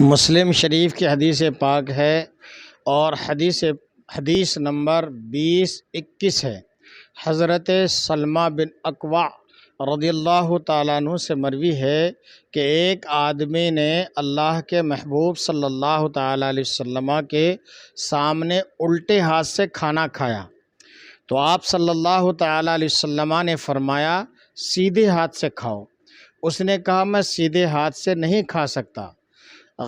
مسلم شریف کی حدیث پاک ہے اور حدیث نمبر 2021 ہے۔ حضرت سلمہ بن اکوع رضی اللہ تعالیٰ عنہ سے مروی ہے کہ ایک آدمی نے اللہ کے محبوب صلی اللہ تعالیٰ علیہ وسلم کے سامنے الٹے ہاتھ سے کھانا کھایا تو آپ صلی اللہ تعالیٰ علیہ وسلم نے فرمایا سیدھے ہاتھ سے کھاؤ۔ اس نے کہا میں سیدھے ہاتھ سے نہیں کھا سکتا۔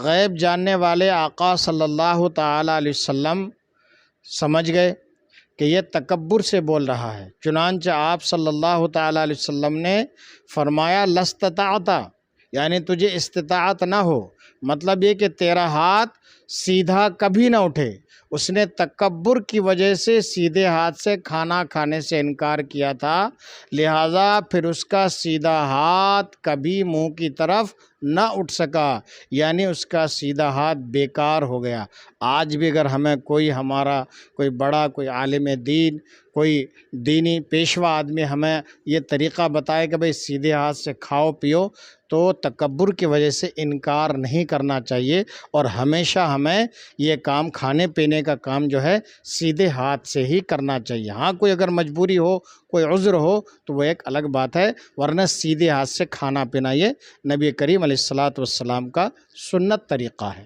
غیب جاننے والے آقا صلی اللہ تعالیٰ علیہ وسلم سمجھ گئے کہ یہ تکبر سے بول رہا ہے، چنانچہ آپ صلی اللہ تعالیٰ علیہ وسلم نے فرمایا لستطعت، یعنی تجھے استطاعت نہ ہو، مطلب یہ کہ تیرا ہاتھ سیدھا کبھی نہ اٹھے۔ اس نے تکبر کی وجہ سے سیدھے ہاتھ سے کھانا کھانے سے انکار کیا تھا، لہٰذا پھر اس کا سیدھا ہاتھ کبھی منہ کی طرف نہ اٹھ سکا، یعنی اس کا سیدھا ہاتھ بیکار ہو گیا۔ آج بھی اگر ہمیں ہمارا کوئی بڑا، کوئی عالم دین، کوئی دینی پیشوا آدمی ہمیں یہ طریقہ بتائے کہ بھئی سیدھے ہاتھ سے کھاؤ پیو، تو تکبر کی وجہ سے انکار نہیں کرنا چاہیے، اور ہمیشہ ہمیں یہ کام، کھانے پینے کا کام جو ہے سیدھے ہاتھ سے ہی کرنا چاہیے۔ ہاں کوئی اگر مجبوری ہو، کوئی عذر ہو تو وہ ایک الگ بات ہے، ورنہ سیدھے ہاتھ سے کھانا پینا یہ نبی کریم علیہ الصلوۃ والسلام کا سنت طریقہ ہے۔